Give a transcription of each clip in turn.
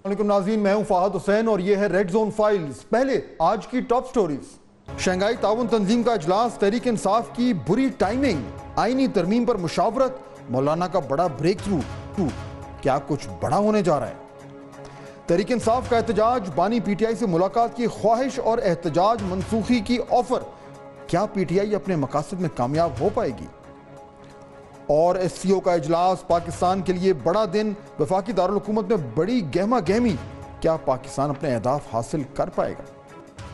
علیکم ناظرین، میں ہوں فہد حسین اور یہ ہے ریڈ زون فائلز۔ پہلے آج کی ٹاپ سٹوریز۔ شنگھائی تعاون تنظیم کا اجلاس، تحریک انصاف کی بری ٹائمنگ، آئینی ترمیم پر مشاورت، مولانا کا بڑا بریک تھرو، کیا کچھ بڑا ہونے جا رہا ہے؟ تحریک انصاف کا احتجاج، بانی پی ٹی آئی سے ملاقات کی خواہش اور احتجاج منسوخی کی آفر، کیا پی ٹی آئی اپنے مقاصد میں کامیاب ہو پائے گی؟ اور ایس سی او کا اجلاس، پاکستان کے لیے بڑا دن، وفاقی دارالحکومت میں بڑی گہما گہمی، کیا پاکستان اپنے اہداف حاصل کر پائے گا؟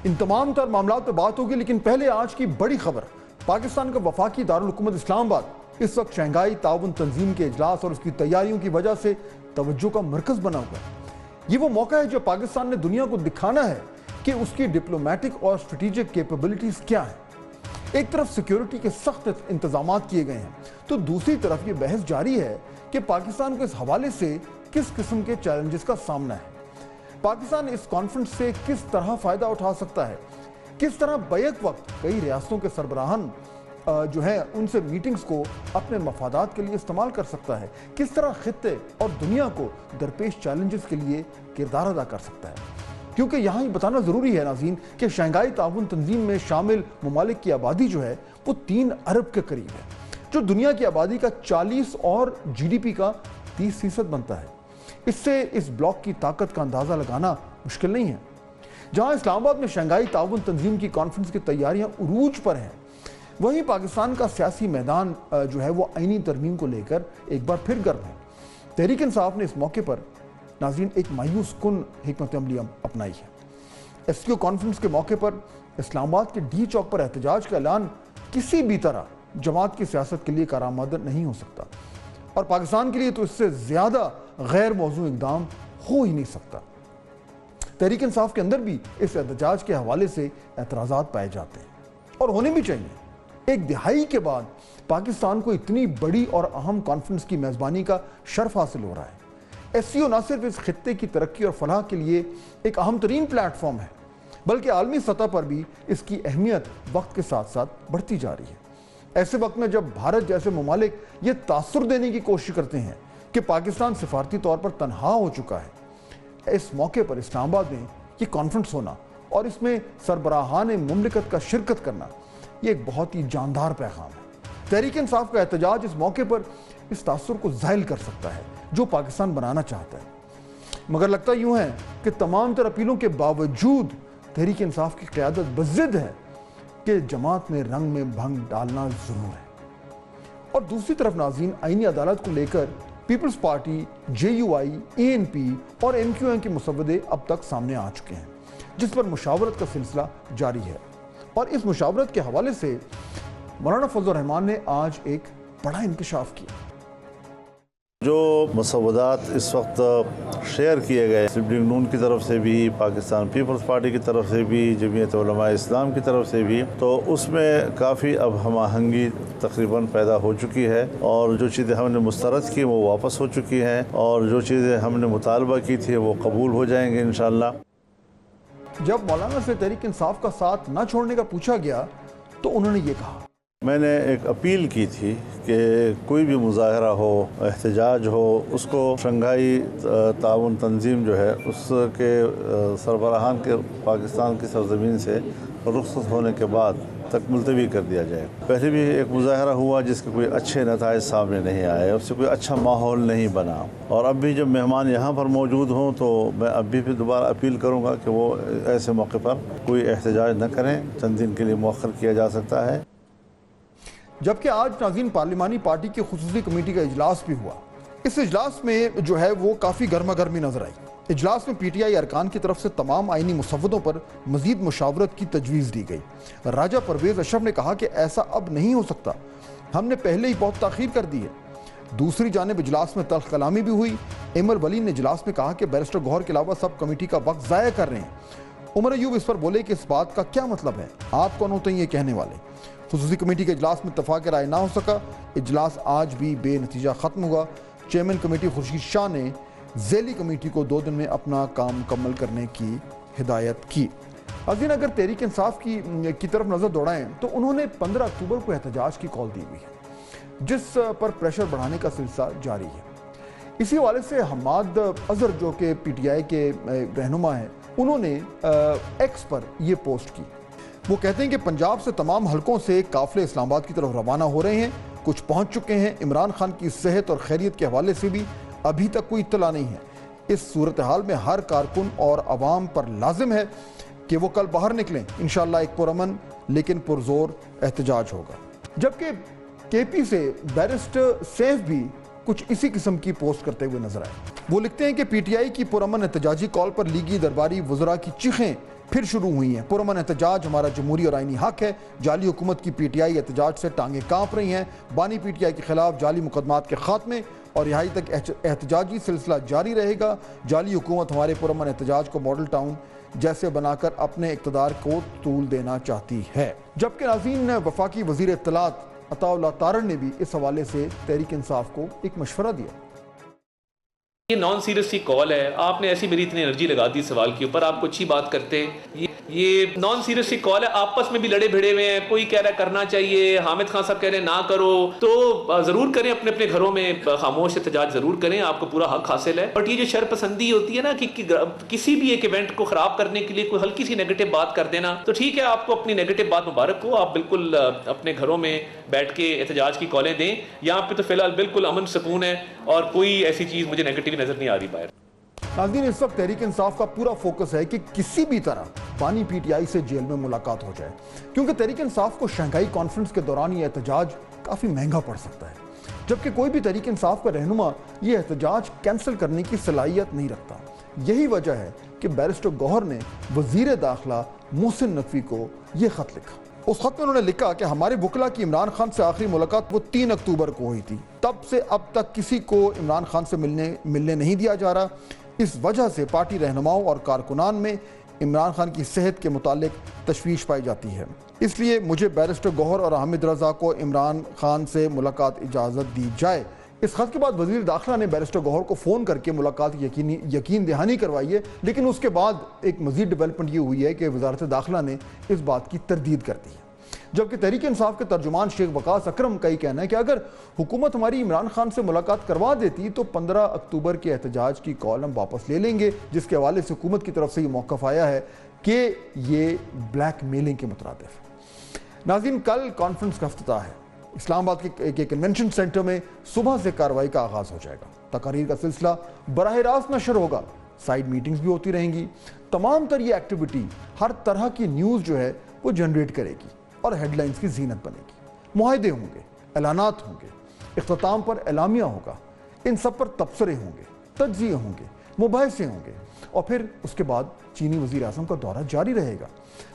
ان تمام تر معاملات پہ بات ہوگی، لیکن پہلے آج کی بڑی خبر۔ پاکستان کا وفاقی دارالحکومت اسلام آباد اس وقت شنگھائی تعاون تنظیم کے اجلاس اور اس کی تیاریوں کی وجہ سے توجہ کا مرکز بنا ہوا ہے۔ یہ وہ موقع ہے جو پاکستان نے دنیا کو دکھانا ہے کہ اس کی ڈپلومیٹک اور اسٹریٹجک کیپیبلٹیز کیا ہیں۔ ایک طرف سیکیورٹی کے سخت انتظامات کیے گئے ہیں، تو دوسری طرف یہ بحث جاری ہے کہ پاکستان کو اس حوالے سے کس قسم کے چیلنجز کا سامنا ہے۔ پاکستان اس کانفرنس سے کس طرح فائدہ اٹھا سکتا ہے؟ کس طرح بیک وقت کئی ریاستوں کے سربراہان جو ہیں ان سے میٹنگز کو اپنے مفادات کے لیے استعمال کر سکتا ہے؟ کس طرح خطے اور دنیا کو درپیش چیلنجز کے لیے کردار ادا کر سکتا ہے؟ کیونکہ یہاں یہ بتانا ضروری ہے ناظرین کہ شنگھائی تعاون تنظیم میں شامل ممالک کی آبادی جو ہے وہ 3 ارب کے قریب ہے، جو دنیا کی آبادی کا 40 اور جی ڈی پی کا 30% بنتا ہے۔ اس سے اس بلاک کی طاقت کا اندازہ لگانا مشکل نہیں ہے۔ جہاں اسلام آباد میں شنگھائی تعاون تنظیم کی کانفرنس کی تیاریاں عروج پر ہیں، وہیں پاکستان کا سیاسی میدان جو ہے وہ آئینی ترمیم کو لے کر ایک بار پھر گرم ہے۔ تحریک انصاف نے اس موقع پر ناظرین ایک مایوس کن حکمت عملی اپنائی ہے۔ ایس سی او کانفرنس کے موقع پر اسلام آباد کے ڈی چوک پر احتجاج کا اعلان کسی بھی طرح جماعت کی سیاست کے لیے کارآمد نہیں ہو سکتا، اور پاکستان کے لیے تو اس سے زیادہ غیر موزوں اقدام ہو ہی نہیں سکتا۔ تحریک انصاف کے اندر بھی اس احتجاج کے حوالے سے اعتراضات پائے جاتے ہیں، اور ہونے بھی چاہیے۔ ایک دہائی کے بعد پاکستان کو اتنی بڑی اور اہم کانفرنس کی میزبانی کا شرف حاصل ہو رہا ہے۔ ایس سی او نہ صرف اس خطے کی ترقی اور فلاح کے لیے ایک اہم ترین پلیٹ فارم ہے، بلکہ عالمی سطح پر بھی اس کی اہمیت وقت کے ساتھ ساتھ بڑھتی جا رہی ہے۔ ایسے وقت میں جب بھارت جیسے ممالک یہ تاثر دینے کی کوشش کرتے ہیں کہ پاکستان سفارتی طور پر تنہا ہو چکا ہے، اس موقع پر اسلام آباد میں یہ کانفرنس ہونا اور اس میں سربراہان مملکت کا شرکت کرنا، یہ ایک بہت ہی جاندار پیغام ہے۔ تحریک انصاف کا احتجاج اس موقع پر اس تاثر کو زائل کر سکتا ہے جو پاکستان بنانا چاہتا ہے، مگر لگتا یوں ہے کہ تمام تر اپیلوں کے باوجود تحریک انصاف کی قیادت بضد ہے کہ جماعت میں رنگ میں بھنگ ڈالنا ضرور ہے۔ اور دوسری طرف ناظرین، آئینی عدالت کو لے کر Peoples Party, J U I, A N P اور ایم کیو ایم کے مسودے اب تک سامنے آ چکے ہیں، جس پر مشاورت کا سلسلہ جاری ہے۔ اور اس مشاورت کے حوالے سے مولانا فضل الرحمان نے آج ایک بڑا انکشاف کیا۔ جو مسودات اس وقت شیئر کیے گئے سبلنگ نون کی طرف سے بھی، پاکستان پیپلز پارٹی کی طرف سے بھی، جمعیت علماء اسلام کی طرف سے بھی، تو اس میں کافی اب ہم آہنگی تقریباً پیدا ہو چکی ہے، اور جو چیزیں ہم نے مسترد کی وہ واپس ہو چکی ہیں، اور جو چیزیں ہم نے مطالبہ کی تھی وہ قبول ہو جائیں گے انشاءاللہ۔ جب مولانا سے تحریک انصاف کا ساتھ نہ چھوڑنے کا پوچھا گیا تو انہوں نے یہ کہا۔ میں نے ایک اپیل کی تھی کہ کوئی بھی مظاہرہ ہو، احتجاج ہو، اس کو شنگھائی تعاون تنظیم جو ہے اس کے سربراہان کے پاکستان کی سرزمین سے رخصت ہونے کے بعد تک ملتوی کر دیا جائے۔ پہلے بھی ایک مظاہرہ ہوا جس کے کوئی اچھے نتائج سامنے نہیں آئے، اس سے کوئی اچھا ماحول نہیں بنا، اور اب بھی جب مہمان یہاں پر موجود ہوں تو میں اب بھی دوبارہ اپیل کروں گا کہ وہ ایسے موقع پر کوئی احتجاج نہ کریں، چند دن کے لیے مؤخر کیا جا سکتا ہے۔ جبکہ آج ناظرین پارلیمانی پارٹی کی خصوصی کمیٹی کا اجلاس بھی ہوا۔ اس اجلاس میں جو ہے وہ کافی گرما گرمی نظر آئی۔ اجلاس میں پی ٹی آئی ارکان کی طرف سے تمام آئینی مسودوں پر مزید مشاورت کی تجویز دی گئی۔ راجہ پرویز اشرف نے کہا کہ ایسا اب نہیں ہو سکتا، ہم نے پہلے ہی بہت تاخیر کر دی ہے۔ دوسری جانب اجلاس میں تلخ کلامی بھی ہوئی۔ ایمر ولین نے اجلاس میں کہا کہ بیرسٹر گوہر کے علاوہ سب کمیٹی کا وقت ضائع کر رہے ہیں۔ عمر ایوب اس پر بولے کہ اس بات کا کیا مطلب ہے، آپ کون ہوتے ہیں یہ کہنے والے۔ خصوصی کمیٹی کے اجلاس میں اتفاق رائے نہ ہو سکا، اجلاس آج بھی بے نتیجہ ختم ہوا۔ چیئرمین کمیٹی خورشید شاہ نے ذیلی کمیٹی کو 2 دن میں اپنا کام مکمل کرنے کی ہدایت کی۔ اگر تحریک انصاف کی طرف نظر دوڑائیں تو انہوں نے 15 اکتوبر کو احتجاج کی کال دی ہوئی ہے، جس پر پریشر بڑھانے کا سلسلہ جاری ہے۔ اسی حوالے سے حماد اظہر جو کہ پی ٹی آئی کے رہنما ہیں، انہوں نے ایکس پر یہ پوسٹ کی. وہ کہتے ہیں کہ پنجاب سے تمام حلقوں سے قافلے اسلام آباد کی طرف روانہ ہو رہے ہیں، کچھ پہنچ چکے ہیں. عمران خان کی صحت اور خیریت کے حوالے سے بھی ابھی تک کوئی اطلاع نہیں ہے. اس صورتحال میں ہر کارکن اور عوام پر لازم ہے کہ وہ کل باہر نکلیں. انشاءاللہ ایک پرامن لیکن پرزور احتجاج ہوگا. جبکہ کے پی سے بیرسٹر سیف بھی کچھ اسی قسم کی پوسٹ کرتے ہوئے نظر آئے. وہ لکھتے ہیں کہ پی ٹی آئی کی پرامن احتجاجی کال پر لیگی درباری وزراء کی چیخیں پھر شروع ہوئی ہیں. پرامن احتجاج ہمارا جمہوری اور آئینی حق ہے. جعلی حکومت کی پی ٹی آئی احتجاج سے ٹانگیں کانپ رہی ہیں. بانی پی ٹی آئی کے خلاف جعلی مقدمات کے خاتمے اور رہائی تک احتجاجی سلسلہ جاری رہے گا. جعلی حکومت ہمارے پرامن احتجاج کو ماڈل ٹاؤن جیسے بنا کر اپنے اقتدار کو طول دینا چاہتی ہے. جبکہ ناظرین، وفاقی وزیر اطلاعات عطا اللہ تارڑ نے بھی اس حوالے سے تحریک انصاف کو ایک مشورہ دیا. یہ نان سیریس سی کال ہے. آپ نے ایسی میری اتنی انرجی لگا دی سوال کے اوپر، آپ کو اچھی بات کرتے. یہ نان سیریس سی کال ہے. آپس میں بھی لڑے بھیڑے ہوئے ہیں. کوئی کہہ رہا ہے کرنا چاہیے، حامد خان صاحب کہہ رہے ہیں نہ کرو. تو ضرور کریں، اپنے اپنے گھروں میں خاموش احتجاج ضرور کریں، آپ کو پورا حق حاصل ہے. بٹ یہ جو شر پسندی ہوتی ہے نا کہ کسی بھی ایک ایونٹ کو خراب کرنے کے لیے کوئی ہلکی سی نیگیٹو بات کر دینا، تو ٹھیک ہے، آپ کو اپنی نیگیٹو بات مبارک ہو. آپ بالکل اپنے گھروں میں بیٹھ کے احتجاج کی کالیں دیں. یہاں پہ تو فی الحال بالکل امن سکون ہے اور کوئی ایسی چیز مجھے نیگیٹو نظر نہیں آ رہی باہر. ناظرین، اس وقت تحریک انصاف کا پورا فوکس ہے کہ کسی بھی طرح بانی پی ٹی آئی سے جیل میں ملاقات ہو جائے، کیونکہ تحریک انصاف کو شنگھائی کانفرنس کے دوران یہ احتجاج کافی مہنگا پڑ سکتا ہے. جبکہ کوئی بھی تحریک انصاف کا رہنما یہ احتجاج کینسل کرنے کی صلاحیت نہیں رکھتا. یہی وجہ ہے کہ بیرسٹر گوہر نے وزیر داخلہ محسن نقوی کو یہ خط لکھا. اس خط میں انہوں نے لکھا کہ ہمارے وکلا کی عمران خان سے آخری ملاقات وہ 3 اکتوبر کو ہوئی تھی. تب سے اب تک کسی کو عمران خان سے ملنے نہیں دیا جا رہا. اس وجہ سے پارٹی رہنماؤں اور کارکنان میں عمران خان کی صحت کے متعلق تشویش پائی جاتی ہے. اس لیے مجھے بیرسٹر گوہر اور حامد رضا کو عمران خان سے ملاقات اجازت دی جائے. اس خط کے بعد وزیر داخلہ نے بیرسٹر گوہر کو فون کر کے ملاقات یقین دہانی کروائی ہے. لیکن اس کے بعد ایک مزید ڈیولپمنٹ یہ ہوئی ہے کہ وزارت داخلہ نے اس بات کی تردید کر دی ہے. جبکہ تحریک انصاف کے ترجمان شیخ وقاص اکرم کا یہ کہنا ہے کہ اگر حکومت ہماری عمران خان سے ملاقات کروا دیتی تو 15 اکتوبر کے احتجاج کی کال ہم واپس لے لیں گے، جس کے حوالے سے حکومت کی طرف سے یہ موقف آیا ہے کہ یہ بلیک میلنگ کے مترادف ہے. ناظرین، کل کانفرنس کا افتتاح ہے. اسلام آباد کے کنونشن سینٹر میں صبح سے کارروائی کا آغاز ہو جائے گا. تقاریر کا سلسلہ براہ راست نشر ہوگا. سائیڈ میٹنگز بھی ہوتی رہیں گی. تمام تر یہ ایکٹیویٹی ہر طرح کی نیوز جو ہے وہ جنریٹ کرے گی اور ہیڈ لائنز کی زینت بنے گی. معاہدے ہوں گے، اعلانات ہوں گے، اختتام پر اعلامیہ ہوگا، ان سب پر تبصرے ہوں گے، تجزیے ہوں گے، مباحثے ہوں گے، اور پھر اس کے بعد چینی وزیر اعظم کا دورہ جاری رہے گا.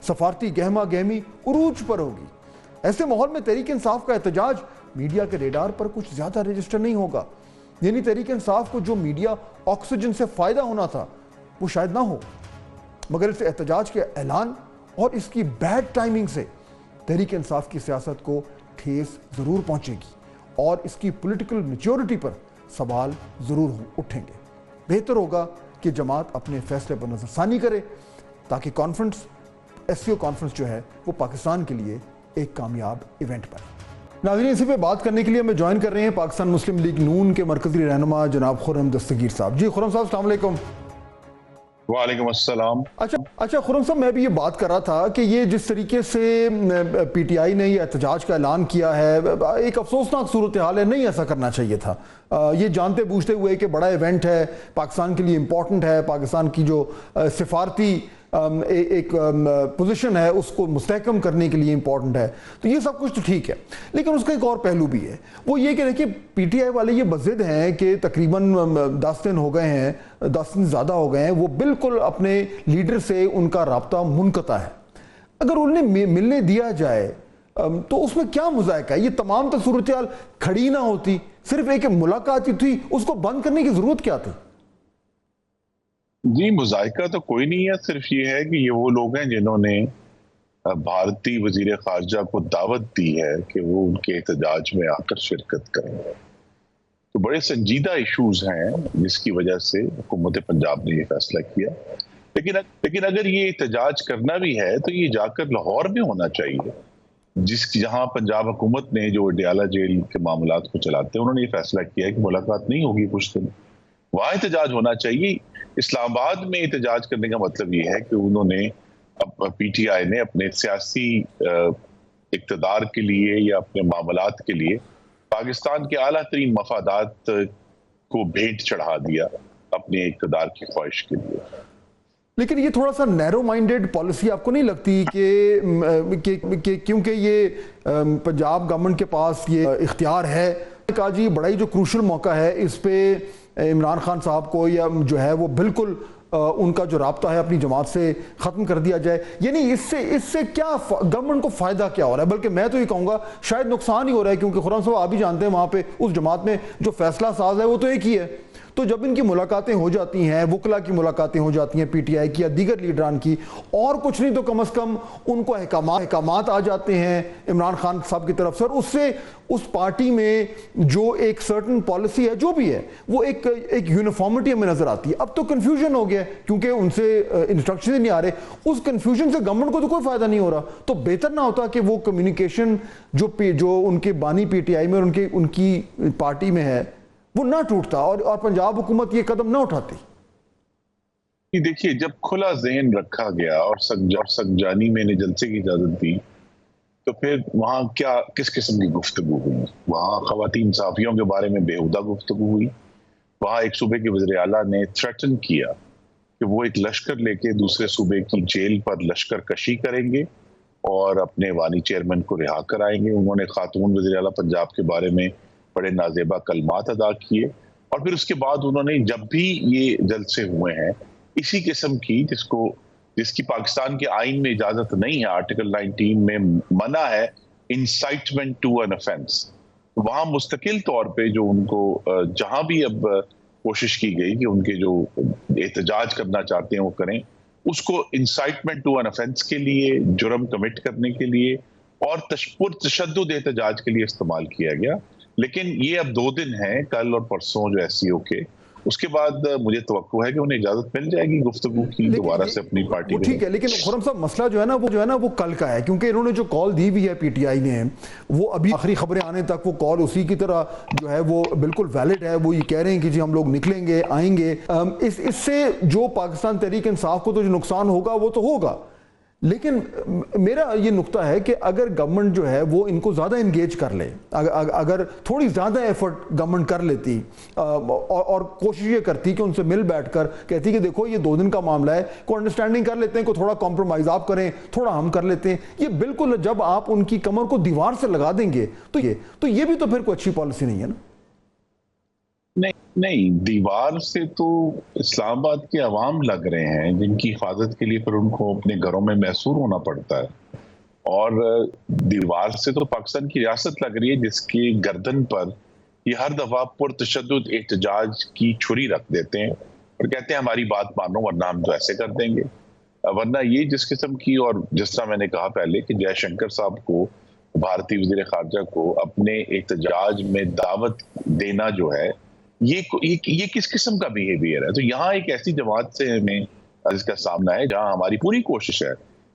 سفارتی گہما گہمی عروج پر ہوگی. ایسے ماحول میں تحریک انصاف کا احتجاج میڈیا کے ریڈار پر کچھ زیادہ رجسٹر نہیں ہوگا. یعنی تحریک انصاف کو جو میڈیا آکسیجن سے فائدہ ہونا تھا وہ شاید نہ ہو، مگر اس احتجاج کے اعلان اور اس کی بیڈ ٹائمنگ سے تحریک انصاف کی سیاست کو ٹھیس ضرور پہنچے گی اور اس کی پولیٹیکل میچورٹی پر سوال ضرور اٹھیں گے. بہتر ہوگا کہ جماعت اپنے فیصلے پر نظر ثانی کرے تاکہ conference, S C O conference جو ہے وہ پاکستان کے لیے ایک کامیاب ایونٹ بنے. ناظرین، اسی پہ بات کرنے کے لیے ہمیں جوائن کر رہے ہیں پاکستان مسلم لیگ نون کے مرکزی رہنما جناب خرم دستگیر صاحب. جی خرم صاحب، السلام علیکم. وعلیکم السلام. اچھا خرم صاحب، میں بھی یہ بات کر رہا تھا کہ یہ جس طریقے سے پی ٹی آئی نے یہ احتجاج کا اعلان کیا ہے، ایک افسوسناک صورتحال ہے. نہیں ایسا کرنا چاہیے تھا. یہ جانتے بوجھتے ہوئے کہ بڑا ایونٹ ہے، پاکستان کے لیے امپورٹنٹ ہے، پاکستان کی جو سفارتی ایک پوزیشن ہے اس کو مستحکم کرنے کے لیے امپورٹنٹ ہے، تو یہ سب کچھ تو ٹھیک ہے. لیکن اس کا ایک اور پہلو بھی ہے، وہ یہ کہ دیکھیے پی ٹی آئی والے یہ بضد ہیں کہ تقریباً 10 دن ہو گئے ہیں، 10 دن زیادہ ہو گئے ہیں، وہ بالکل اپنے لیڈر سے ان کا رابطہ منقطع ہے. اگر انہیں ملنے دیا جائے تو اس میں کیا مذائقہ ہے؟ یہ تمام تو صورتحال کھڑی نہ ہوتی، صرف ایک ملاقات ہی تھی، اس کو بند کرنے کی ضرورت کیا تھی؟ جی، مذائقہ تو کوئی نہیں ہے. صرف یہ ہے کہ یہ وہ لوگ ہیں جنہوں نے بھارتی وزیر خارجہ کو دعوت دی ہے کہ وہ ان کے احتجاج میں آ کر شرکت کریں. تو بڑے سنجیدہ ایشوز ہیں جس کی وجہ سے حکومت پنجاب نے یہ فیصلہ کیا. لیکن اگر یہ احتجاج کرنا بھی ہے تو یہ جا کر لاہور میں ہونا چاہیے، جہاں پنجاب حکومت نے جو ڈیالہ جیل کے معاملات کو چلاتے ہیں انہوں نے یہ فیصلہ کیا ہے کہ ملاقات نہیں ہوگی کچھ دن. وہاں احتجاج ہونا چاہیے. اسلام آباد میں احتجاج کرنے کا مطلب یہ ہے کہ انہوں نے پی ٹی آئی نے اپنے سیاسی اقتدار کے لیے یا اپنے معاملات کے لیے پاکستان کے اعلیٰ ترین مفادات کو بھیٹ چڑھا دیا اپنے اقتدار کی خواہش کے لیے. لیکن یہ تھوڑا سا نیرو مائنڈڈ پالیسی آپ کو نہیں لگتی کہ کیونکہ یہ پنجاب گورنمنٹ کے پاس یہ اختیار ہے کہا جی بڑا ہی جو کروشل موقع ہے اس پہ عمران خان صاحب کو یا جو ہے وہ بالکل ان کا جو رابطہ ہے اپنی جماعت سے ختم کر دیا جائے. یعنی اس سے کیا گورنمنٹ کو فائدہ کیا ہو رہا ہے؟ بلکہ میں تو یہ کہوں گا شاید نقصان ہی ہو رہا ہے, کیونکہ خرم صاحب آپ بھی جانتے ہیں وہاں پہ اس جماعت میں جو فیصلہ ساز ہے وہ تو ایک ہی ہے. تو جب ان کی ملاقاتیں ہو جاتی ہیں, وکلا کی ملاقاتیں ہو جاتی ہیں پی ٹی آئی کی یا دیگر لیڈران کی, اور کچھ نہیں تو کم از کم ان کو احکامات آ جاتے ہیں عمران خان صاحب کی طرف سے, اور اس سے اس پارٹی میں جو ایک سرٹن پالیسی ہے جو بھی ہے وہ ایک یونیفارمٹی ہمیں نظر آتی ہے. اب تو کنفیوژن ہو گیا کیونکہ ان سے انسٹرکشن نہیں آ رہے. اس کنفیوژن سے گورنمنٹ کو تو کوئی فائدہ نہیں ہو رہا. تو بہتر نہ ہوتا کہ وہ کمیونیکیشن جو ان کے بانی پی ٹی آئی میں اور ان کی پارٹی میں ہے وہ نہ ٹوٹتا اور پنجاب حکومت یہ قدم نہ اٹھاتی؟ دیکھیے, جب کھلا ذہن رکھا گیا اور سکجانی میں نے جلسے کی اجازت دی تو پھر وہاں کیا کس قسم کی گفتگو ہوئی؟ وہاں خواتین صحافیوں کے بارے میں بےہودہ گفتگو ہوئی. وہاں ایک صوبے کے وزیر اعلیٰ نے تھریٹن کیا کہ وہ ایک لشکر لے کے دوسرے صوبے کی جیل پر لشکر کشی کریں گے اور اپنے وانی چیئرمین کو رہا کرائیں گے. انہوں نے خاتون وزیر اعلیٰ پنجاب کے بارے میں بڑے نازیبا کلمات ادا کیے, اور پھر اس کے بعد انہوں نے جب بھی یہ جلسے ہوئے ہیں اسی قسم کی جس کی پاکستان کے آئین میں اجازت نہیں ہے, آرٹیکل 19 میں منع ہے, انسائٹمنٹ ٹو این offense, وہاں مستقل طور پہ جو ان کو جہاں بھی اب کوشش کی گئی کہ ان کے جو احتجاج کرنا چاہتے ہیں وہ کریں, اس کو انسائٹمنٹ ٹو این offense کے لیے, جرم کمٹ کرنے کے لیے اور پرتشدد احتجاج کے لیے استعمال کیا گیا. لیکن یہ اب 2 دن ہیں, کل اور پرسوں جو ایس سی او کے, اس کے بعد مجھے توقع ہے کہ انہیں اجازت مل جائے گی گفتگو کی دوبارہ سے اپنی پارٹی میں. ٹھیک ہے, لیکن خرم صاحب مسئلہ جو ہے نا وہ کل کا ہے, کیونکہ انہوں نے جو کال دی ہوئی ہے پی ٹی آئی نے, وہ ابھی آخری خبریں آنے تک وہ کال اسی کی طرح جو ہے وہ بالکل ویلڈ ہے. وہ یہ کہہ رہے ہیں کہ جی ہم لوگ نکلیں گے, آئیں گے. اس سے جو پاکستان تحریک انصاف کو تو جو نقصان ہوگا وہ تو ہوگا, لیکن میرا یہ نقطہ ہے کہ اگر گورنمنٹ جو ہے وہ ان کو زیادہ انگیج کر لے, اگر تھوڑی زیادہ ایفرٹ گورنمنٹ کر لیتی اور کوشش یہ کرتی کہ ان سے مل بیٹھ کر کہتی کہ دیکھو یہ 2 دن کا معاملہ ہے, کوئی انڈرسٹینڈنگ کر لیتے ہیں, کوئی تھوڑا کمپرومائز آپ کریں, تھوڑا ہم کر لیتے ہیں. یہ بالکل جب آپ ان کی کمر کو دیوار سے لگا دیں گے تو یہ بھی تو پھر کوئی اچھی پالیسی نہیں ہے نا. نہیں, دیوار سے تو اسلام آباد کے عوام لگ رہے ہیں جن کی حفاظت کے لیے پھر ان کو اپنے گھروں میں محصور ہونا پڑتا ہے, اور دیوار سے تو پاکستان کی ریاست لگ رہی ہے جس کی گردن پر یہ ہر دفعہ پرتشدد احتجاج کی چھری رکھ دیتے ہیں اور کہتے ہیں ہماری بات مانو ورنہ ہم تو ایسے کر دیں گے. ورنہ یہ جس قسم کی, اور جس طرح میں نے کہا پہلے کہ جے شنکر صاحب کو, بھارتی وزیر خارجہ کو اپنے احتجاج میں دعوت دینا جو ہے یہ کس قسم کا بیہیویئر ہے. تو یہاں ایک ایسی جماعت سے ہمیں اس کا سامنا ہے جہاں ہماری پوری کوشش ہے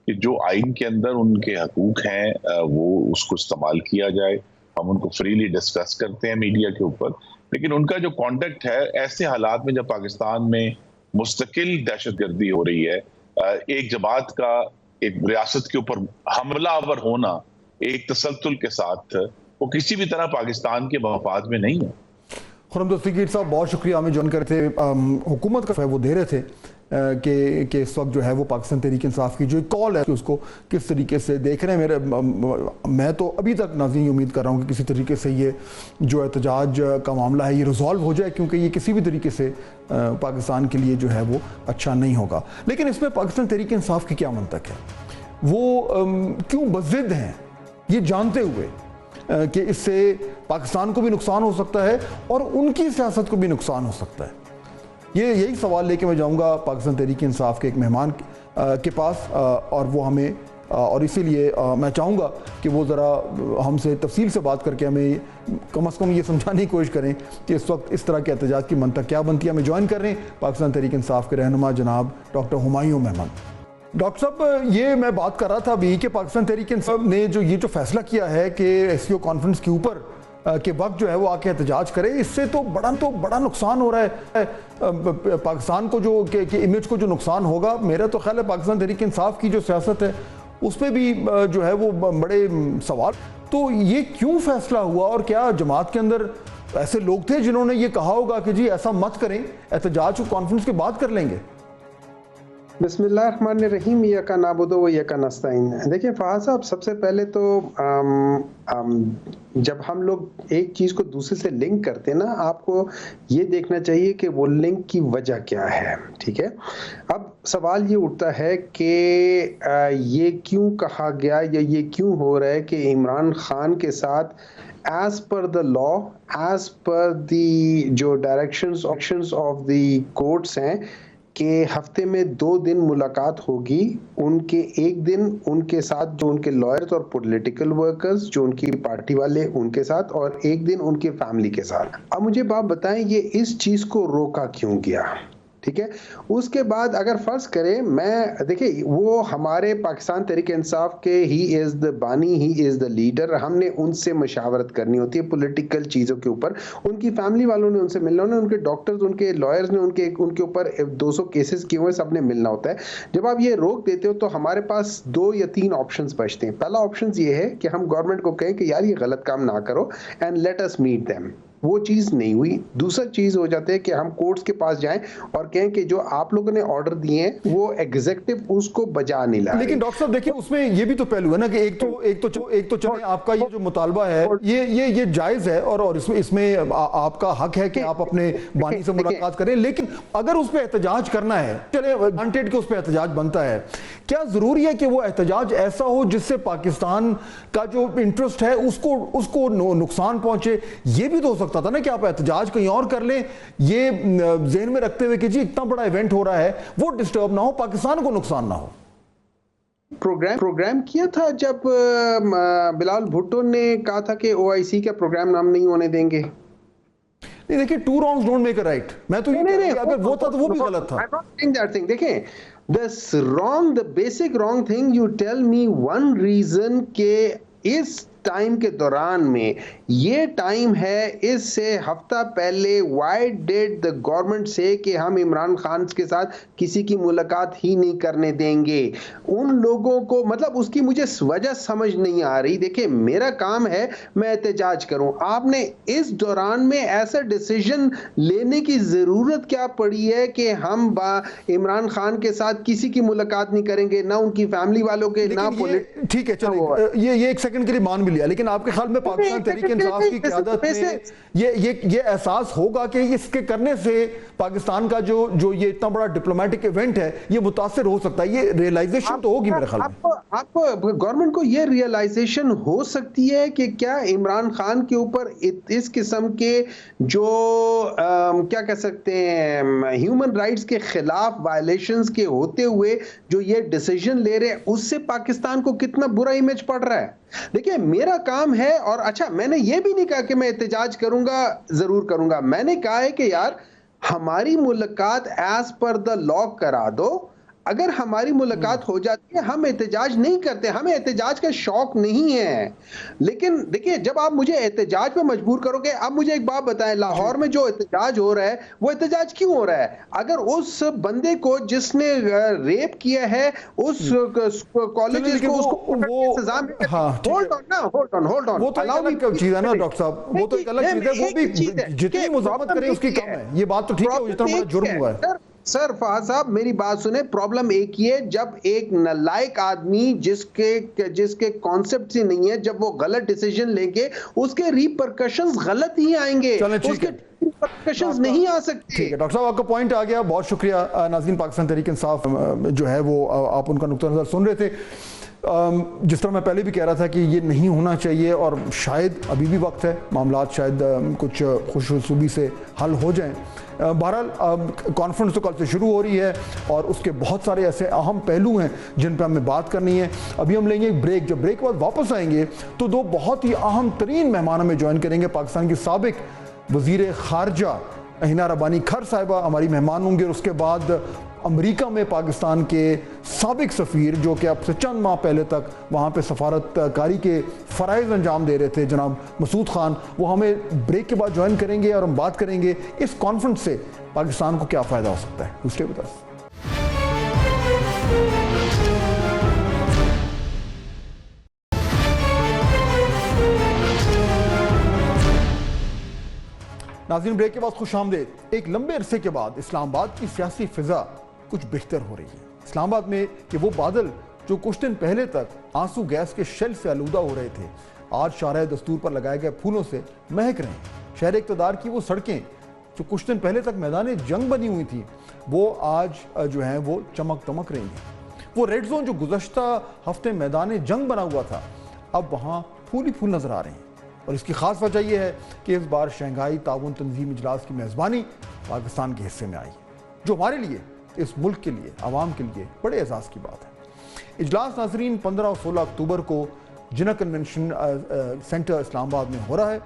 کہ جو آئین کے اندر ان کے حقوق ہیں وہ اس کو استعمال کیا جائے. ہم ان کو فریلی ڈسکس کرتے ہیں میڈیا کے اوپر, لیکن ان کا جو کانٹیکٹ ہے ایسے حالات میں جب پاکستان میں مستقل دہشت گردی ہو رہی ہے, ایک جماعت کا ایک ریاست کے اوپر حملہ آور ہونا ایک تسلسل کے ساتھ, وہ کسی بھی طرح پاکستان کے مفاد میں نہیں ہے. خرم دستگیر صاحب بہت شکریہ, ہمیں جوائن کرتے. حکومت کا وہ دے رہے تھے کہ اس وقت جو ہے وہ پاکستان تحریک انصاف کی جو ایک کال ہے اس کو کس طریقے سے دیکھ رہے ہیں. میں تو ابھی تک ناظرین یہ امید کر رہا ہوں کہ کسی طریقے سے یہ جو احتجاج کا معاملہ ہے یہ ریزالو ہو جائے, کیونکہ یہ کسی بھی طریقے سے پاکستان کے لیے جو ہے وہ اچھا نہیں ہوگا. لیکن اس میں پاکستان تحریک انصاف کی کیا منطق ہے؟ وہ کیوں بضد ہیں یہ جانتے ہوئے کہ اس سے پاکستان کو بھی نقصان ہو سکتا ہے اور ان کی سیاست کو بھی نقصان ہو سکتا ہے؟ یہی سوال لے کے میں جاؤں گا پاکستان تحریک انصاف کے ایک مہمان کے پاس, اور وہ ہمیں اور اسی لیے میں چاہوں گا کہ وہ ذرا ہم سے تفصیل سے بات کر کے ہمیں کم از کم یہ سمجھانے کی کوشش کریں کہ اس وقت اس طرح کے احتجاج کی منطق کیا بنتی ہے. ہمیں جوائن کر رہے ہیں پاکستان تحریک انصاف کے رہنما جناب ڈاکٹر ہمایوں مہمان. ڈاکٹر صاحب, یہ میں بات کر رہا تھا ابھی کہ پاکستان تحریک انصاف نے جو فیصلہ کیا ہے کہ ایس سی او کانفرنس کے اوپر کے وقت جو ہے وہ آ کے احتجاج کرے. اس سے تو بڑا نقصان ہو رہا ہے پاکستان کو, جو کہ امیج کو جو نقصان ہوگا. میرا تو خیال ہے پاکستان تحریک انصاف کی جو سیاست ہے اس پہ بھی جو ہے وہ بڑے سوال. تو یہ کیوں فیصلہ ہوا, اور کیا جماعت کے اندر ایسے لوگ تھے جنہوں نے یہ کہا ہوگا کہ جی ایسا مت کریں, احتجاج کو کانفرنس کے بعد کر لیں گے؟ بسم اللہ الرحمن الرحیم. ایاک نعبد و ایاک نستعین. دیکھیں فہد صاحب, سب سے پہلے تو جب ہم لوگ ایک چیز کو دوسرے سے لنک کرتے ہیں نا, آپ کو یہ دیکھنا چاہیے کہ وہ لنک کی وجہ کیا ہے. ٹھیک ہے, اب سوال یہ اٹھتا ہے کہ یہ کیوں کہا گیا یا یہ کیوں ہو رہا ہے کہ عمران خان کے ساتھ as per the law, as per the جو directions of the courts ہیں کہ ہفتے میں 2 دن ملاقات ہوگی. ان کے ایک دن ان کے ساتھ جو ان کے لائرز اور پولیٹیکل ورکرز جو ان کی پارٹی والے ان کے ساتھ, اور ایک دن ان کی فیملی کے ساتھ. اب مجھے بات بتائیں یہ اس چیز کو روکا کیوں گیا؟ ٹھیک ہے, اس کے بعد اگر فرض کریں, میں دیکھیں وہ ہمارے پاکستان تحریک انصاف کے ہی از دا بانی, ہی از دا لیڈر. ہم نے ان سے مشاورت کرنی ہوتی ہے پولیٹیکل چیزوں کے اوپر. ان کی فیملی والوں نے ان سے ملنا ہونا, ان کے ڈاکٹرز, ان کے لائرز نے ان کے اوپر 200 کیسز کیے ہوئے, سب نے ملنا ہوتا ہے. جب آپ یہ روک دیتے ہو تو ہمارے پاس 2 یا 3 آپشنز بچتے ہیں. پہلا آپشن یہ ہے کہ ہم گورنمنٹ کو کہیں کہ یار یہ غلط کام نہ کرو and let us meet them. وہ چیز نہیں ہوئی. دوسرا چیز ہو جاتا ہے کہ ہم کورٹس کے پاس جائیں اور کہیں کہ جو آپ لوگوں نے آرڈر دیے ہیں وہ ایگزیکٹو اس کو بجا نہیں لا. لیکن ڈاکٹر صاحب دیکھیں اس میں یہ بھی تو پہلو ہے نا کہ ایک تو چلیں آپ کا یہ جو مطالبہ ہے یہ جائز ہے, اور اس میں آپ کا حق ہے کہ آپ اپنے بانی سے ملاقات کریں. لیکن اگر اس پہ احتجاج کرنا ہے, چلے وانٹیڈ کہ اس پہ احتجاج بنتا ہے, کیا ضروری ہے کہ وہ احتجاج ایسا ہو جس سے پاکستان کا جو انٹرسٹ ہے اس کو نقصان پہنچے؟ یہ بھی تو ہو سکتا تھا نا کہ آپ احتجاج کہیں اور کر لیں, یہ ذہن میں رکھتے ہوئے کہ جی اتنا بڑا ایونٹ ہو رہا ہے وہ ڈسٹرب نہ ہو, پاکستان کو نقصان نہ ہو. پروگرام کیا تھا جب بلال بھٹو نے کہا تھا کہ OIC کا پروگرام ہم نہیں ہونے دیں گے. نہیں دیکھیں, 2 wrongs don't make a right. میں تو یہ اگر وہ تھا تو وہ بھی غلط تھا. دیکھیں the basic wrong thing, you tell me one reason کہ اس ٹائم کے دوران میں, یہ ٹائم ہے اس سے ہفتہ پہلے, why did the government say کہ ہم عمران خان کے ساتھ کسی کی ملاقات ہی نہیں کرنے دیں گے؟ ان لوگوں کو مطلب اس کی مجھے وجہ سمجھ نہیں آ رہی. دیکھیں میرا کام ہے میں احتجاج کروں, آپ نے اس دوران میں ایسا ڈیسیژن لینے کی ضرورت کیا پڑی ہے کہ ہم عمران خان کے ساتھ کسی کی ملاقات نہیں کریں گے, نہ ان کی فیملی والوں کے, نہ ٹھیک ہے چلیں یہ ایک سیکنڈ کے لیے مان بھی لیا, لیکن آپ کے خیال میں پاکستان تحریک انصاف کی قیادت میں یہ احساس ہوگا کہ اس کے کرنے سے پاکستان کا جو یہ اتنا بڑا ڈپلومیٹک ایونٹ ہے یہ متاثر ہو سکتا ہے؟ یہ ریئلائزیشن تو ہوگی میرے خیال میں. آپ کو گورنمنٹ کو یہ ریئلائزیشن ہو سکتی ہے کہ کیا عمران خان کے اوپر اس قسم کے جو کیا کہہ سکتے ہیں ہیومن رائٹس کے خلاف وائلیشنز کے ہوتے ہوئے جو یہ ڈیسیژن لے رہے, اس سے پاکستان کو کتنا برا امیج پڑ رہا ہے. دیکھیں میرا کام ہے, اور اچھا میں نے یہ بھی نہیں کہا کہ میں احتجاج کروں گا, ضرور کروں گا. میں نے کہا ہے کہ یار ہماری ملاقات ایز پر دا لا کرا دو. اگر ہماری ملاقات ہو جاتی ہے, ہم احتجاج نہیں کرتے, ہمیں احتجاج کا شوق نہیں ہے. لیکن دیکھیں جب آپ مجھے احتجاج پہ مجبور کرو گے, اب مجھے ایک بات بتائیں, لاہور میں جو احتجاج ہو رہا ہے وہ احتجاج کیوں ہو رہا ہے؟ اگر اس بندے کو جس نے ریپ کیا ہے اس کالج کو سزا میں, ہولڈ آن وہ تو ایک الگ چیز ہے نا ڈاکٹر صاحب, وہ تو ایک الگ چیز ہے, وہ بھی جتنی مزاحمت کریں اس کی کم ہے. یہ بات تو ٹھیک ہے, جتنا بڑا جرم ہوا ہے. سر فہد صاحب میری بات سنیں, پرابلم ایک ہی ہے, جب ایک نالائق آدمی جس کے کانسیپٹ ہی نہیں ہے, جب وہ غلط ڈیسیژن لیں گے اس کے ریپرکشنز غلط ہی آئیں گے, اس کے ریپرکشنز نہیں آ سکتے. ٹھیک ہے ڈاکٹر صاحب, آپ کا پوائنٹ آ گیا, بہت شکریہ. ناظرین, پاکستان تحریک انصاف جو ہے وہ آپ ان کا نقطہ نظر سن رہے تھے. جس طرح میں پہلے بھی کہہ رہا تھا کہ یہ نہیں ہونا چاہیے, اور شاید ابھی بھی وقت ہے, معاملات شاید کچھ خوش اسلوبی سے حل ہو جائیں. بہرحال کانفرنس تو کل سے شروع ہو رہی ہے اور اس کے بہت سارے ایسے اہم پہلو ہیں جن پہ ہمیں بات کرنی ہے. ابھی ہم لیں گے ایک بریک, جب بریک کے بعد واپس آئیں گے تو 2 بہت ہی اہم ترین مہمان ہمیں جوائن کریں گے. پاکستان کی سابق وزیر خارجہ اہینہ ربانی کھر صاحبہ ہماری مہمان ہوں گے, اور اس کے بعد امریکہ میں پاکستان کے سابق سفیر جو کہ اب سے چند ماہ پہلے تک وہاں پہ سفارت کاری کے فرائض انجام دے رہے تھے، جناب مسعود خان، وہ ہمیں بریک کے بعد جوائن کریں گے اور ہم بات کریں گے اس کانفرنس سے پاکستان کو کیا فائدہ ہو سکتا ہے. دوسرے بتا ناظرین، بریک کے بعد خوش آمدید. ایک لمبے عرصے کے بعد اسلام آباد کی سیاسی فضا کچھ بہتر ہو رہی ہے. اسلام آباد میں کہ وہ بادل جو کچھ دن پہلے تک آنسو گیس کے شیل سے آلودہ ہو رہے تھے، آج شارع دستور پر لگائے گئے پھولوں سے مہک رہے ہیں. شہر اقتدار کی وہ سڑکیں جو کچھ دن پہلے تک میدان جنگ بنی ہوئی تھیں، وہ آج جو ہیں وہ چمک دمک رہی ہیں. وہ ریڈ زون جو گزشتہ ہفتے میدان جنگ بنا ہوا تھا، اب وہاں پھول ہی پھول نظر آ رہے ہیں. اور اس کی خاص وجہ یہ ہے کہ اس بار شنگھائی تعاون تنظیم اجلاس کی میزبانی پاکستان کے حصے میں آئی، جو ہمارے لیے، اس ملک کے لیے، عوام کے لیے بڑے اعزاز کی بات ہے. اجلاس ناظرین 15 اور 16 اکتوبر کو جنہ کنونشن سینٹر اسلام آباد میں ہو رہا ہے.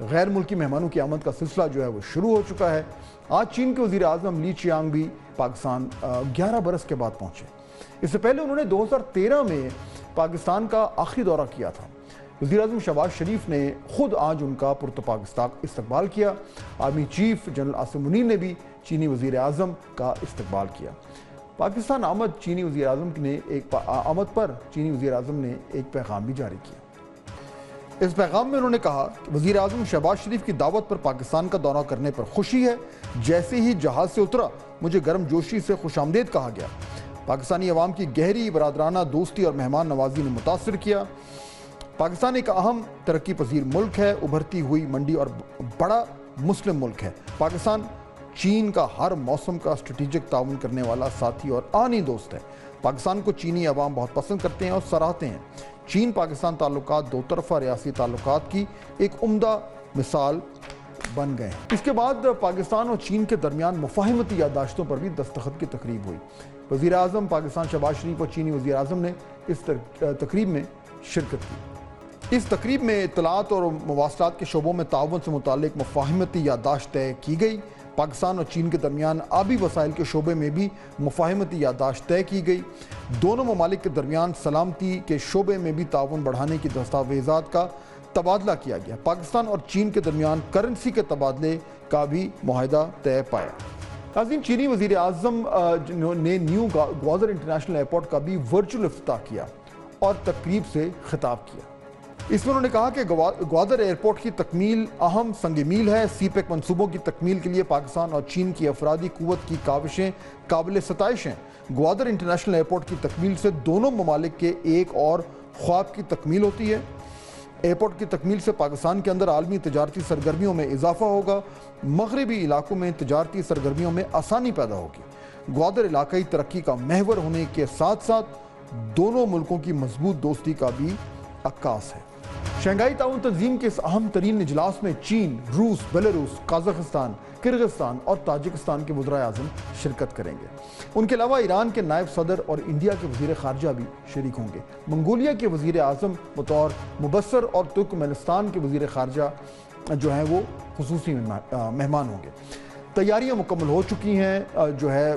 غیر ملکی مہمانوں کی آمد کا سلسلہ جو ہے وہ شروع ہو چکا ہے. آج چین کے وزیر اعظم لی چیانگ بھی پاکستان 11 برس کے بعد پہنچے. اس سے پہلے انہوں نے 2013 میں پاکستان کا آخری دورہ کیا تھا. وزیر اعظم شہباز شریف نے خود آج ان کا پرتپاک استقبال کیا. Army chief general Asim Munir نے بھی چینی وزیر اعظم کا استقبال کیا. پاکستان آمد پر چینی وزیر اعظم نے ایک پیغام بھی جاری کیا. اس پیغام میں انہوں نے کہا کہ وزیر اعظم شہباز شریف کی دعوت پر پاکستان کا دورہ کرنے پر خوشی ہے. جیسے ہی جہاز سے اترا مجھے گرم جوشی سے خوش آمدید کہا گیا. پاکستانی عوام کی گہری برادرانہ دوستی اور مہمان نوازی نے متاثر کیا. پاکستان ایک اہم ترقی پذیر ملک ہے، ابھرتی ہوئی منڈی اور بڑا مسلم ملک ہے. پاکستان چین کا ہر موسم کا اسٹریٹجک تعاون کرنے والا ساتھی اور آنی دوست ہے. پاکستان کو چینی عوام بہت پسند کرتے ہیں اور سراہتے ہیں. چین پاکستان تعلقات دو طرفہ ریاسی تعلقات کی ایک عمدہ مثال بن گئے ہیں. اس کے بعد پاکستان اور چین کے درمیان مفاہمتی یادداشتوں پر بھی دستخط کی تقریب ہوئی. وزیر اعظم پاکستان شہباز شریف اور چینی وزیر اعظم نے اس تقریب میں شرکت کی. اس تقریب میں اطلاعات اور مواصلات کے شعبوں میں تعاون سے متعلق مفاہمتی یادداشت طے کی گئی. پاکستان اور چین کے درمیان آبی وسائل کے شعبے میں بھی مفاہمتی یادداشت طے کی گئی. دونوں ممالک کے درمیان سلامتی کے شعبے میں بھی تعاون بڑھانے کی دستاویزات کا تبادلہ کیا گیا. پاکستان اور چین کے درمیان کرنسی کے تبادلے کا بھی معاہدہ طے پایا. ناظرین، چینی وزیر اعظم نے نیو گوادر انٹرنیشنل ایئرپورٹ کا بھی ورچوئل افتتاح کیا اور تقریب سے خطاب کیا. اس میں انہوں نے کہا کہ گوادر ایئرپورٹ کی تکمیل اہم سنگ میل ہے. سی پیک منصوبوں کی تکمیل کے لیے پاکستان اور چین کی افرادی قوت کی کاوشیں قابل ستائش ہیں. گوادر انٹرنیشنل ایئرپورٹ کی تکمیل سے دونوں ممالک کے ایک اور خواب کی تکمیل ہوتی ہے. ایئرپورٹ کی تکمیل سے پاکستان کے اندر عالمی تجارتی سرگرمیوں میں اضافہ ہوگا. مغربی علاقوں میں تجارتی سرگرمیوں میں آسانی پیدا ہوگی. گوادر علاقائی ترقی کا محور ہونے کے ساتھ ساتھ دونوں ملکوں کی مضبوط دوستی کا بھی عکاس ہے. شنگھائی تعاون تنظیم کے اس اہم ترین اجلاس میں چین، روس، بیلاروس، قازقستان، کرغزستان اور تاجکستان کے وزرائے اعظم شرکت کریں گے. ان کے علاوہ ایران کے نائب صدر اور انڈیا کے وزیر خارجہ بھی شریک ہوں گے. منگولیا کے وزیر اعظم بطور مبصر اور ترکمانستان کے وزیر خارجہ جو ہیں وہ خصوصی مہمان ہوں گے. تیاریاں مکمل ہو چکی ہیں. جو ہے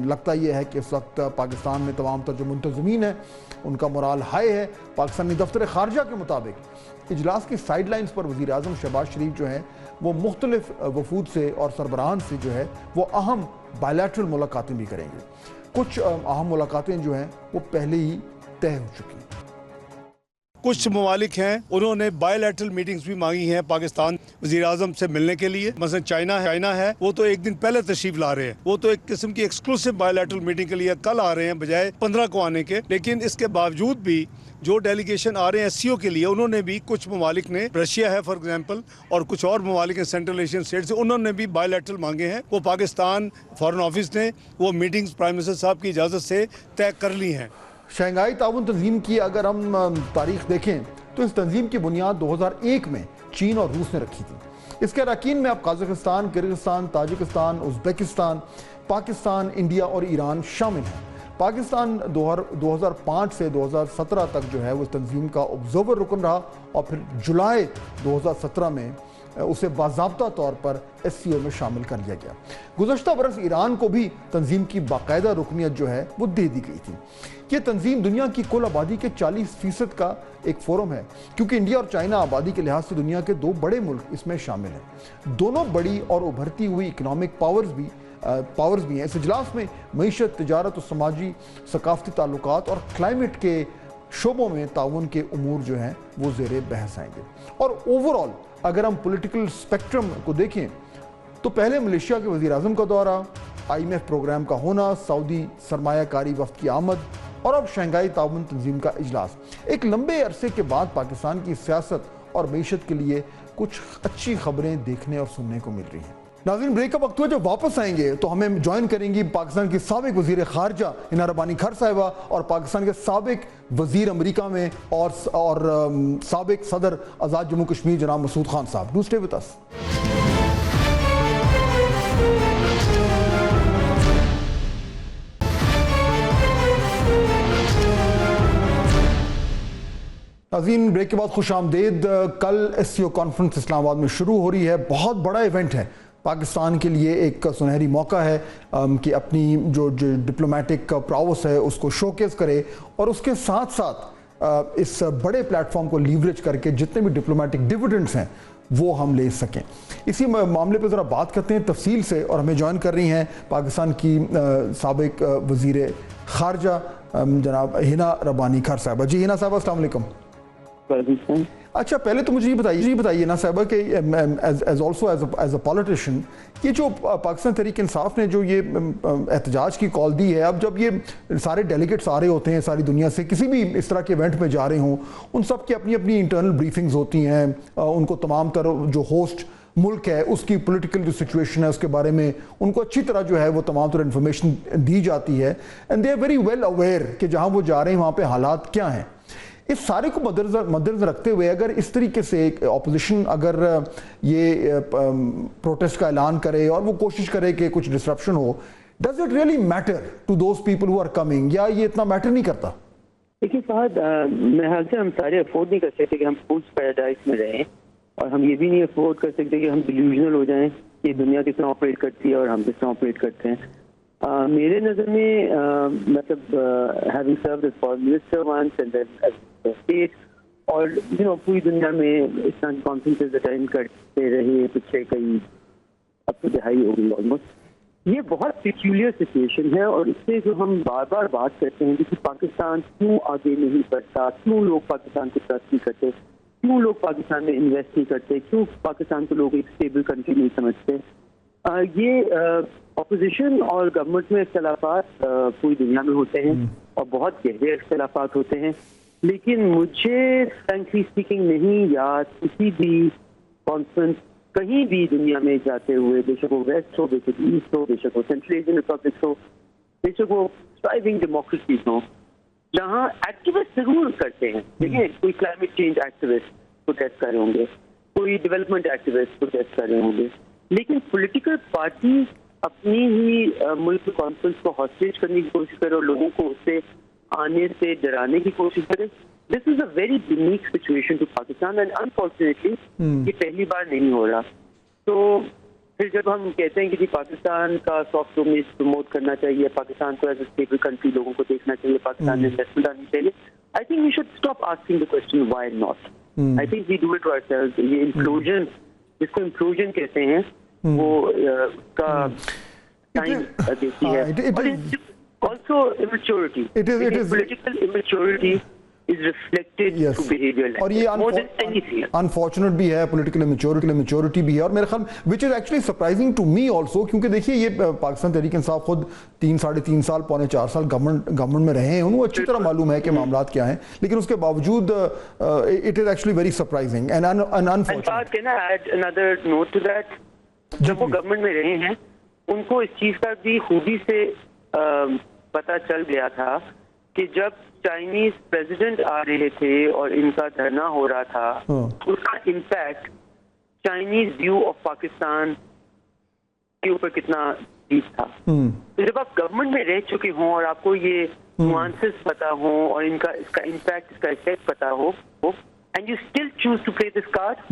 لگتا یہ ہے کہ اس وقت پاکستان میں تمام تر جو منتظمین ہیں ان کا مورال ہائی ہے. پاکستانی دفتر خارجہ کے مطابق اجلاس کی سائیڈ لائنز پر وزیر اعظم شہباز شریف جو ہیں وہ مختلف وفود سے اور سربراہان سے جو ہے وہ اہم بائیلیٹرل ملاقاتیں بھی کریں گے. کچھ اہم ملاقاتیں جو ہیں وہ پہلے ہی طے ہو چکی ہیں. کچھ ممالک ہیں انہوں نے بائی لیٹرل میٹنگز بھی مانگی ہیں پاکستان وزیر اعظم سے ملنے کے لیے. مثلا چائنا ہے وہ تو ایک دن پہلے تشریف لا رہے ہیں. وہ تو ایک قسم کی ایکسکلوسیو بائی لیٹرل میٹنگ کے لیے کل آ رہے ہیں بجائے 15 کو آنے کے. لیکن اس کے باوجود بھی جو ڈیلیگیشن آ رہے ہیں SCO کے لیے انہوں نے بھی کچھ ممالک نے رشیا ہے فار ایگزامپل اور کچھ اور ممالک ہیں سینٹرل ایشین اسٹیٹ سے انہوں نے بھی بائی لیٹرل مانگے ہیں. وہ پاکستان فارن آفس نے وہ میٹنگز پرائم منسٹر صاحب کی اجازت سے طے کر لی ہیں. شنگھائی تعاون تنظیم کی اگر ہم تاریخ دیکھیں تو اس تنظیم کی بنیاد 2001 میں چین اور روس نے رکھی تھی. اس کے اراکین میں اب Kazakhstan, Kyrgyzstan, Tajikistan, Uzbekistan, Pakistan, India اور ایران شامل ہیں. پاکستان 2005 سے 2017 تک جو ہے وہ تنظیم کا آبزرور رکن رہا اور پھر جولائی 2017 میں اسے باضابطہ طور پر SCO میں شامل کر لیا گیا. گزشتہ برس ایران کو بھی تنظیم کی باقاعدہ رکنیت جو ہے وہ دے دی گئی تھی. یہ تنظیم دنیا کی کل آبادی کے 40% کا ایک فورم ہے, کیونکہ انڈیا اور چائنا آبادی کے لحاظ سے دنیا کے 2 بڑے ملک اس میں شامل ہیں. دونوں بڑی اور ابھرتی ہوئی اکنامک پاورز بھی ہیں. اس اجلاس میں معیشت, تجارت و سماجی ثقافتی تعلقات اور کلائمیٹ کے شعبوں میں تعاون کے امور جو ہیں وہ زیر بحث آئیں گے. اور اوورال اگر ہم پولیٹیکل سپیکٹرم کو دیکھیں تو پہلے ملیشیا کے وزیر اعظم کا دورہ, IMF پروگرام کا ہونا, سعودی سرمایہ کاری وفد کی آمد اور اب شنگھائی تعاون تنظیم کا اجلاس, ایک لمبے عرصے کے بعد پاکستان کی سیاست اور معیشت کے لیے کچھ اچھی خبریں دیکھنے اور سننے کو مل رہی ہیں. ناظرین, بریک کا وقت ہوا. جب واپس آئیں گے تو ہمیں جوائن کریں گی پاکستان کی سابق وزیر خارجہ ہنا ربانی کھر صاحبہ اور پاکستان کے سابق وزیر امریکہ میں اور سابق صدر آزاد جموں کشمیر جناب مسعود خان صاحب. ڈو سٹے وتھ اس. ناظرین, بریک کے بعد خوش آمدید. کل SCO کانفرنس اسلام آباد میں شروع ہو رہی ہے. بہت بڑا ایونٹ ہے پاکستان کے لیے, ایک سنہری موقع ہے کہ اپنی جو ڈپلومیٹک پراوس ہے اس کو شوکیس کرے اور اس کے ساتھ ساتھ اس بڑے پلیٹ فارم کو لیوریج کر کے جتنے بھی ڈپلومیٹک ڈیویڈنڈز ہیں وہ ہم لے سکیں. اسی معاملے پہ ذرا بات کرتے ہیں تفصیل سے, اور ہمیں جوائن کر رہی ہیں پاکستان کی سابق وزیر خارجہ جناب ہنا ربانی کھر صاحبہ. جی ہنا صاحبہ, السلام علیکم. اچھا, پہلے تو مجھے یہ بتائیے نا صاحبہ کہ ایز اے پولیٹیشین یہ جو پاکستان تحریک انصاف نے جو یہ احتجاج کی کال دی ہے, اب جب یہ سارے ڈیلیگیٹس آ رہے ہوتے ہیں ساری دنیا سے کسی بھی اس طرح کے ایونٹ میں جا رہے ہوں, ان سب کی اپنی اپنی انٹرنل بریفنگز ہوتی ہیں, ان کو تمام تر جو ہوسٹ ملک ہے اس کی پولیٹیکل جو سچویشن ہے اس کے بارے میں ان کو اچھی طرح جو ہے وہ تمام تر انفارمیشن دی جاتی ہے, and they are very well aware کہ جہاں وہ جا رہے ہیں وہاں پہ حالات کیا ہیں. اس سارے کو مدنظر رکھتے ہوئے اگر اس طریقے سے اپوزیشن اگر یہ پروٹیسٹ کا اعلان کرے اور وہ کوشش کرے کہ کچھ ڈسرپشن ہو, does it really matter to those people who are coming, یا یہ اتنا میٹر نہیں کرتا؟ دیکھیے فہد, میرے خیال سے ہم سارے افورڈ نہیں کر سکتے کہ ہم فولس پیراڈائز میں رہیں, اور ہم یہ بھی نہیں افورڈ کر سکتے کہ ہم ڈیلیوژنل ہو جائیں کہ دنیا کس طرح آپریٹ کرتی ہے اور ہم کس طرح آپریٹ کرتے ہیں. میرے نظر میں مطلب having served as foreign minister once and then as state, اور پوری دنیا میں اس طرح کی کانفرنسز اٹینڈ کرتے رہے پچھلے کئی اب تو دہائی ہو گئی آلموسٹ. یہ بہت پیکیولر سچویشن ہے, اور اس سے جو ہم بار بار بات کرتے ہیں کہ پاکستان کیوں آگے نہیں بڑھتا, کیوں لوگ پاکستان کو ٹرسٹ نہیں کرتے, کیوں لوگ پاکستان میں انویسٹ نہیں کرتے, کیوں پاکستان کو لوگ ایک اسٹیبل کنٹری نہیں سمجھتے. یہ اپوزیشن اور گورنمنٹ میں اختلافات پوری دنیا میں ہوتے ہیں اور بہت گہرے اختلافات ہوتے ہیں, لیکن مجھے فرینکلی اسپیکنگ نہیں یاد کسی بھی کانفرنس کہیں بھی دنیا میں جاتے ہوئے, بے شک وہ ویسٹ ہو, بے شک ایسٹ ہو, بے شک وہ سینٹرل ایشین ریپبلکس ہو, بے شک وہ تھرائیونگ ڈیموکریسیز ہوں, جہاں ایکٹیوسٹ ضرور کرتے ہیں. دیکھیں, کوئی کلائمیٹ چینج ایکٹیوسٹ پروٹیسٹ کر رہے ہوں گے, کوئی ڈیولپمنٹ ایکٹیوسٹ پروٹیسٹ کر رہے ہوں گے, لیکن پولیٹیکل پارٹی اپنی ہی ملک کانفرنس کو ہاسٹیج کرنے کی کوشش کرے اور لوگوں کو اس سے آنے سے ڈرانے کی کوشش کرے. This is a very unique situation to Pakistan, and unfortunately یہ پہلی بار نہیں ہو رہا. تو پھر جب ہم کہتے ہیں کہ جی پاکستان کا سافٹ امیج پروموٹ کرنا چاہیے, پاکستان کو ایز اے اسٹیبل کنٹری لوگوں کو دیکھنا چاہیے, پاکستان میں انویسٹمنٹ آنی چاہیے, I think we should stop asking the question why not. I think we do it to ourselves. یہ انکلوژن, جس کو انکلوژن کہتے ہیں, وہ کا ٹائم دیتی ہے. Also immaturity. It is political immaturity is reflected through behavior. اور یہ unfortunate بھی ہے, political immaturity بھی ہے, اور میرے خیال which is actually surprising to me also, کیونکہ دیکھیے یہ پاکستان تحریک انصاف خود 3-3.5 سال, 4 سال گورنمنٹ میں رہے ہیں, انہوں اچھی طرح معلوم ہے کہ معاملات کیا ہیں, لیکن اس کے باوجود it is actually very surprising and unfortunate. Can I add another note to that? جب وہ گورنمنٹ میں رہے ہیں ان کو اس چیز کا بھی خوبی سے پتہ چل گیا تھا کہ جب چائنیز پریزیڈنٹ آ رہے تھے اور ان کا دھرنا ہو رہا تھا, اس کا impact Chinese view of Pakistan کے اوپر کتنا ڈیپ تھا. تو جب آپ گورنمنٹ میں رہ چکے ہوں اور آپ کو یہ نوانسز پتا ہوں اور اس کا امپیکٹ, اس کا افیکٹ پتا ہو, and you still choose to play this card,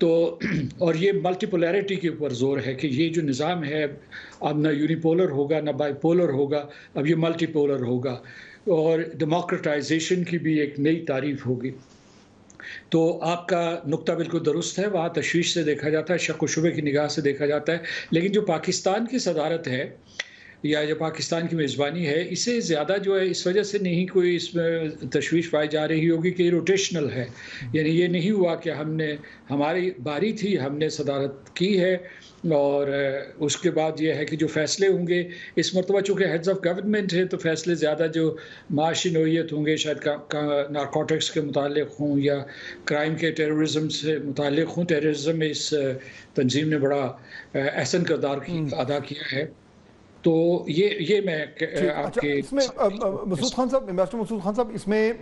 تو اور یہ ملٹی پولیرٹی کے اوپر زور ہے کہ یہ جو نظام ہے اب نہ یونیپولر ہوگا نہ بائی پولر ہوگا، اب یہ ملٹی پولر ہوگا، اور ڈیموکریٹائزیشن کی بھی ایک نئی تعریف ہوگی۔ تو آپ کا نقطہ بالکل درست ہے، وہاں تشویش سے دیکھا جاتا ہے، شک و شبے کی نگاہ سے دیکھا جاتا ہے، لیکن جو پاکستان کی صدارت ہے یا جو پاکستان کی میزبانی ہے، اسے زیادہ جو ہے اس وجہ سے نہیں کوئی اس میں تشویش پائی جا رہی ہوگی کہ یہ روٹیشنل ہے، یعنی یہ نہیں ہوا کہ ہماری باری تھی، ہم نے صدارت کی ہے اور اس کے بعد یہ ہے کہ جو فیصلے ہوں گے اس مرتبہ چونکہ ہیڈز آف گورنمنٹ ہے تو فیصلے زیادہ جو معاشی نوعیت ہوں گے، شاید نارکوٹکس کے متعلق ہوں یا کرائم کے ٹیررزم سے متعلق ہوں۔ ٹیررزم میں اس تنظیم نے بڑا احسن کردار ادا کیا ہے۔ تو یہ میں آپ کے اس میں مسعود خان صاحب، امبیسڈر مسعود خان صاحب، اس میں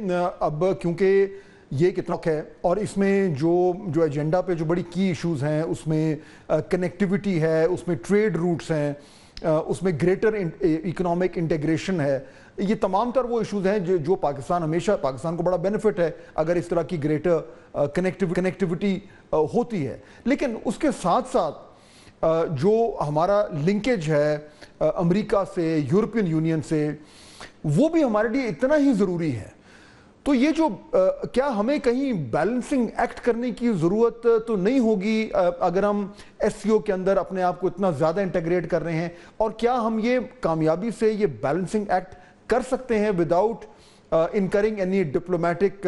اب کیونکہ یہ کتنا ہے اور اس میں جو ایجنڈا پہ جو بڑی کی ایشوز ہیں، اس میں کنیکٹیوٹی ہے، اس میں ٹریڈ روٹس ہیں، اس میں گریٹر اکنامک انٹیگریشن ہے، یہ تمام تر وہ ایشوز ہیں جو پاکستان ہمیشہ پاکستان کو بڑا بینیفٹ ہے اگر اس طرح کی گریٹر کنیکٹیوٹی ہوتی ہے۔ لیکن اس کے ساتھ ساتھ جو ہمارا لنکیج ہے امریکہ سے، یورپین یونین سے، وہ بھی ہمارے لیے اتنا ہی ضروری ہے۔ تو یہ جو کیا ہمیں کہیں بیلنسنگ ایکٹ کرنے کی ضرورت تو نہیں ہوگی اگر ہم ایس سی او کے اندر اپنے آپ کو اتنا زیادہ انٹیگریٹ کر رہے ہیں، اور کیا ہم یہ کامیابی سے یہ بیلنسنگ ایکٹ کر سکتے ہیں without incurring any diplomatic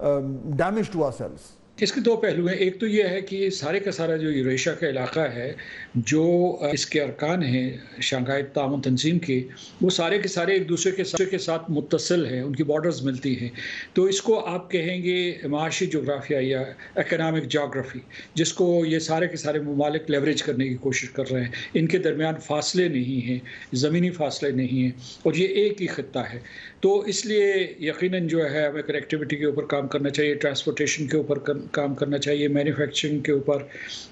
damage to ourselves? اس کے دو پہلو ہیں، ایک تو یہ ہے کہ سارے کا سارا جو یوریشیا کا علاقہ ہے، جو اس کے ارکان ہیں شنگھائی تعاون تنظیم کے، وہ سارے کے سارے ایک دوسرے کے ساتھ متصل ہیں، ان کی بارڈرز ملتی ہیں۔ تو اس کو آپ کہیں گے معاشی جغرافیہ یا اکنامک جغرافی، جس کو یہ سارے کے سارے ممالک لیوریج کرنے کی کوشش کر رہے ہیں۔ ان کے درمیان فاصلے نہیں ہیں، زمینی فاصلے نہیں ہیں، اور یہ ایک ہی خطہ ہے۔ تو اس لیے یقیناً جو ہے ہمیں کنیکٹیوٹی کے اوپر کام کرنا چاہیے، ٹرانسپورٹیشن کے اوپر کام کرنا چاہیے، مینوفیکچرنگ کے اوپر،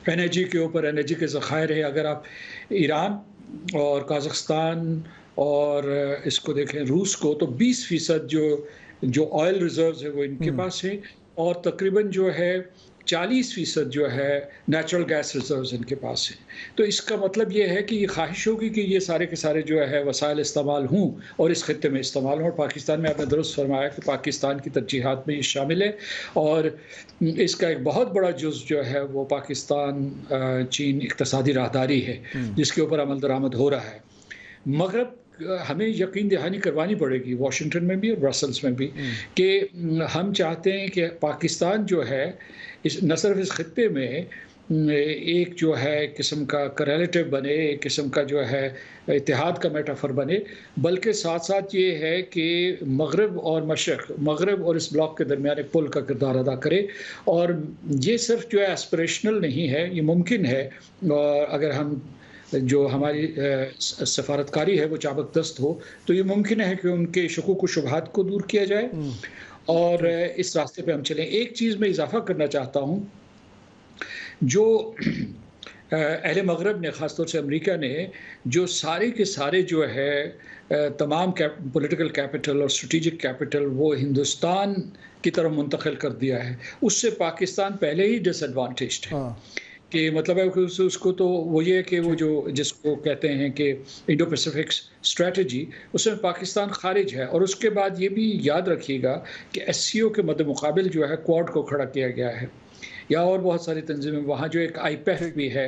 انرجی کے اوپر، انرجی کے ذخائر ہے۔ اگر آپ ایران اور قازقستان اور اس کو دیکھیں روس کو، تو 20% جو آئل ریزروز ہے وہ ان کے پاس ہے، اور تقریباً جو ہے 40% جو ہے نیچرل گیس ریزروز ان کے پاس ہیں۔ تو اس کا مطلب یہ ہے کہ یہ خواہش ہوگی کہ یہ سارے کے سارے جو ہے وسائل استعمال ہوں اور اس خطے میں استعمال ہوں۔ اور پاکستان میں آپ نے درست فرمایا کہ پاکستان کی ترجیحات میں یہ شامل ہے، اور اس کا ایک بہت بڑا جز جو ہے وہ پاکستان چین اقتصادی راہداری ہے، جس کے اوپر عمل درآمد ہو رہا ہے۔ مغرب ہمیں یقین دہانی کروانی پڑے گی، واشنگٹن میں بھی اور برسلز میں بھی، کہ ہم چاہتے ہیں کہ پاکستان جو ہے نہ صرف اس خطے میں ایک جو ہے قسم کا کریلیٹو بنے، ایک قسم کا جو ہے اتحاد کا میٹافر بنے، بلکہ ساتھ ساتھ یہ ہے کہ مغرب اور مشرق، مغرب اور اس بلاک کے درمیان ایک پل کا کردار ادا کرے۔ اور یہ صرف جو ہے ایسپریشنل نہیں ہے، یہ ممکن ہے، اور اگر ہم جو ہماری سفارتکاری ہے وہ چابک دست ہو تو یہ ممکن ہے کہ ان کے شکوک و شبہات کو دور کیا جائے اور اس راستے پہ ہم چلیں۔ ایک چیز میں اضافہ کرنا چاہتا ہوں، جو اہل مغرب نے، خاص طور سے امریکہ نے، جو سارے کے سارے جو ہے تمام پولیٹیکل کیپٹل اور اسٹریٹجک کیپٹل وہ ہندوستان کی طرف منتقل کر دیا ہے، اس سے پاکستان پہلے ہی ڈس ایڈوانٹیجڈ ہے۔ کہ مطلب ہے کہ اس کو تو وہ یہ کہ وہ جو جس کو کہتے ہیں کہ انڈو پیسیفک اسٹریٹجی، اس میں پاکستان خارج ہے۔ اور اس کے بعد یہ بھی یاد رکھیے گا کہ ایس سی او کے مد مقابل جو ہے کوڈ کو کھڑا کیا گیا ہے، یا اور بہت ساری تنظیمیں، وہاں جو ایک آئی پیف بھی ہے،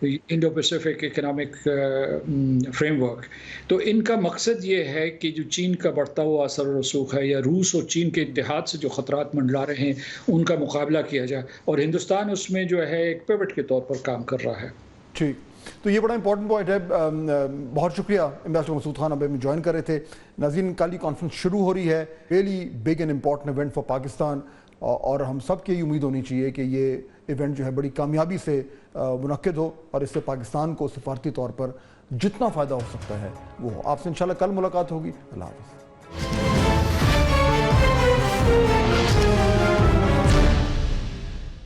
Indo Pacific economic framework. تو ان کا مقصد یہ ہے کہ جو چین کا بڑھتا ہوا اثر و رسوخ ہے، یا روس اور چین کے اتحاد سے جو خطرات منڈلا رہے ہیں، ان کا مقابلہ کیا جائے، اور ہندوستان اس میں جو ہے ایک پیوٹ کے طور پر کام کر رہا ہے۔ ٹھیک، تو یہ بڑا امپورٹنٹ پوائنٹ ہے۔ بہت شکریہ امبیسڈر مسعود خان، اب ہمیں جوائن کر رہے تھے۔ ناظرین، کل یہ کانفرنس شروع ہو رہی ہے، really big and important event for Pakistan, اور ہم سب کی امید ہونی چاہیے کہ یہ ایونٹ جو ہے بڑی کامیابی سے منعقد ہو، اور اس سے پاکستان کو سفارتی طور پر جتنا فائدہ ہو سکتا ہے وہ ہو۔ آپ سے انشاءاللہ کل ملاقات ہوگی۔ اللہ حافظ۔